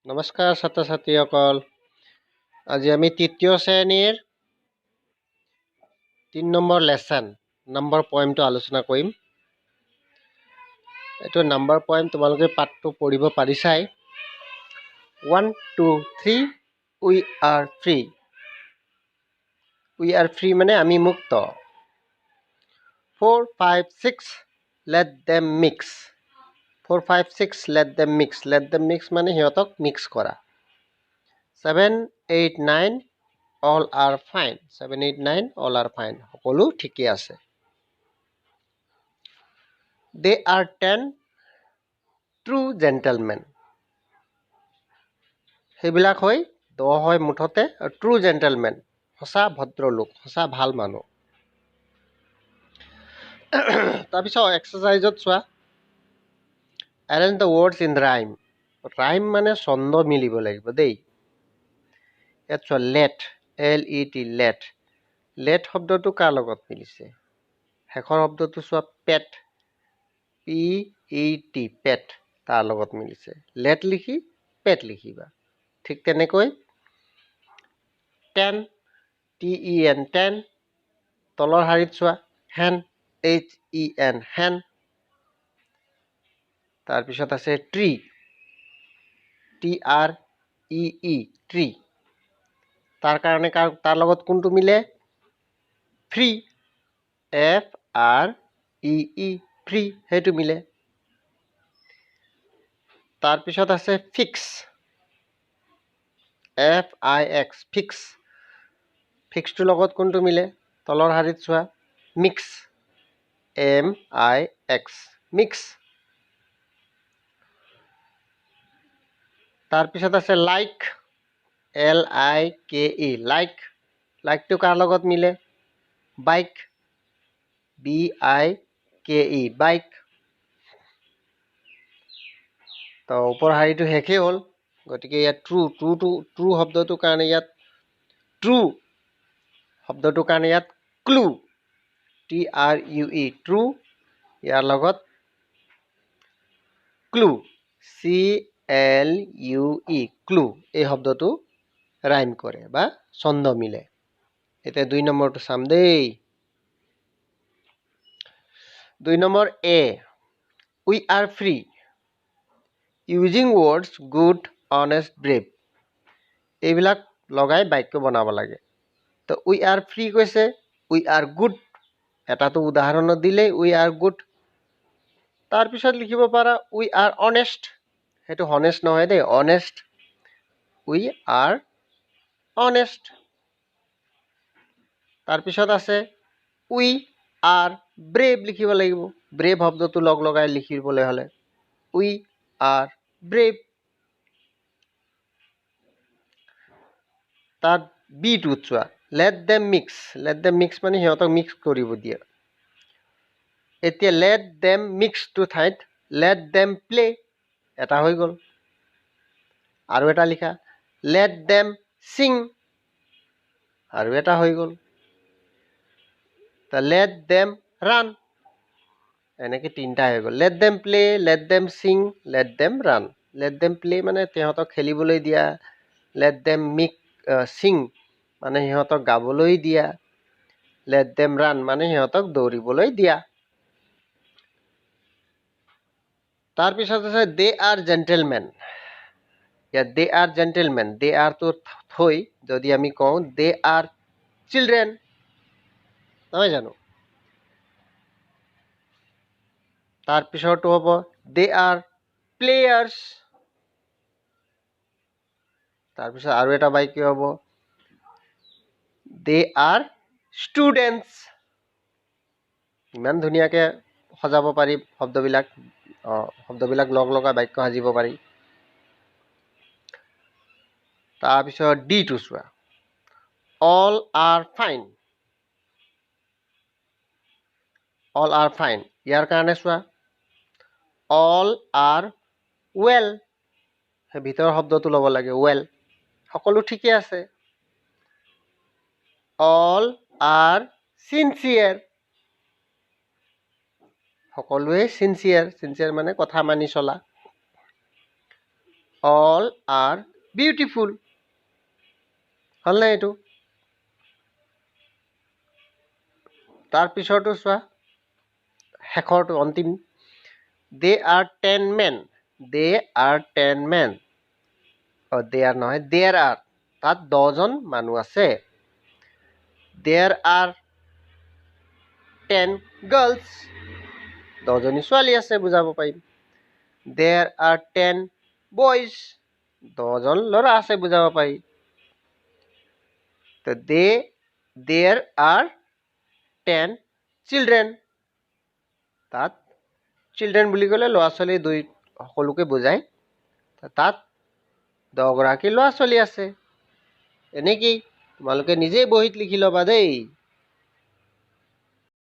নমস্কাৰ ছাত্ৰ ছাত্ৰীসকল। আজি আমি তৃতীয় শ্ৰেণীৰ 3 নম্বৰ লেসন নম্বৰ পয়েমটো আলোচনা কৰিম। এইটো নম্বৰ পয়েম তোমালোকে পাঠটো পঢ়িব পাৰিছাই। 1 2 3 we are free. We are free মানে আমি মুক্ত। 4 5 6 let them mix। 4 5 6 let them mix। let them mix মানে সিহঁতক মিক্স কৰা। 7 8 9 all are fine। 7 8 9 all are fine। সকলো ঠিকে আছে। They are 10 true gentlemen। সেইবিলাক হয় 10 হয় মুঠতে ট্ৰু জেণ্টেলমেন, সঁচা ভদ্ৰলোক, সঁচা ভাল মানুহ। তাৰপিছত এক্সাৰচাইজত চোৱা, arrange the words in rhyme। Rhyme মানে ছন্দ মিলিব লাগিব দেই। ইয়াত চোৱা let, let, let। let শব্দটো কাৰ লগত মিলিছে? শেষৰ শব্দটো চোৱা pet, pet, pet, তাৰ লগত মিলিছে। let লিখি pet লিখিবা। ঠিক তেনেকৈ 10, ten, 10, তলৰ শাৰীত চোৱা hen, hen, hen। তাৰপিছত আছে tree, tree, tree। তাৰ কাৰণে তাৰ লগত কোনটো মিলে? free, free, free, সেইটো মিলে। তাৰপিছত আছে fix, fix, fix। ফিক্সটোৰ লগত কোনটো মিলে? তলৰ শাৰীত চোৱা mix, mix, mix। তাৰপিছত আছে like, like, like। লাইকটো কাৰ লগত মিলে? bike, bike, bike। তো ওপৰ শাৰীটো শেষেই হ'ল। গতিকে ইয়াত ট্ৰু শব্দটোৰ কাৰণে ইয়াত ট্ৰু শব্দটোৰ কাৰণে ইয়াত ক্লু, true, ট্ৰু। ইয়াৰ লগত ক্লু, clue, ক্লু। এই শব্দটো ৰাইম কৰে বা ছন্দ মিলে। এতিয়া 2 নম্বৰটো চাম দেই। 2 number A, we are free using words good, honest, brave। এইবিলাক লগাই বাক্য বনাব লাগে। তো we are free কৈছে, we are good। এটাতো উদাহৰণত দিলেই we are good। তাৰপিছত লিখিব পাৰা we are honest। সেইটো honest নহয় দেই, honest। we are honest। তাৰপিছত আছে we are brave লিখিব লাগিব। brave শব্দটো লগাই লিখিবলৈ হ'লে we are brave। তাত বিটোত চোৱা let them mix। let them mix মানে সিহঁতক মিক্স কৰিব দিয়ে। এতিয়া let them mix টো ঠাইত let them play এটা হৈ গ'ল। আৰু এটা লিখা let them sing, আৰু এটা হৈ গ'ল। let them run, এনেকে 3টা হৈ গ'ল। let them play, let them sing, let them run। let them play মানে সিহঁতক খেলিবলৈ দিয়া। let them sing মানে সিহঁতক গাবলৈ দিয়া। let them run মানে সিহঁতক দৌৰিবলৈ দিয়া। তাৰপিছত আছে they are gentlemen। ইয়াত they are gentlemen, they are টো থৈ যদি আমি কওঁ they are children, নহয় জানো? তাৰপিছৰটো হ'ব they are players। তাৰপিছত আৰু এটা বাক্য হ'ব they are students। ইমান ধুনীয়াকে সজাব পাৰি শব্দবিলাক লগাই বাক্য সাজিব পাৰি। তাৰপিছত ডিটো চোৱা all are fine। all are fine ইয়াৰ কাৰণে চোৱা all are well। সেই ভিতৰৰ শব্দটো ল'ব লাগে well। সকলো ঠিকে আছে। all are sincere। সকলোৱে sincere মানে কথা মানি চলা। All R beautiful. হ'লনে এইটো? তাৰ পিছৰটো চোৱা, শেষৰটো অন্তিম। দে আৰ 10 men। দে আৰ 10 men। দে আৰ নহয়, দেৰ আৰ। তাত 10জন মানুহ আছে। দেৰ আৰ 10 girls। 10জনী ছোৱালী আছে বুজাব পাৰিম। দেৰ আৰ 10 boys। 10জন ল'ৰা আছে বুজাব পাৰি। তো দেৰ আৰ 10 children। তাত চিলড্ৰেন বুলি ক'লে ল'ৰা ছোৱালী দুই সকলোকে বুজায়। তাত 10গৰাকী ল'ৰা ছোৱালী আছে। এনেকেই তোমালোকে নিজেই বহীত লিখি ল'বা দেই।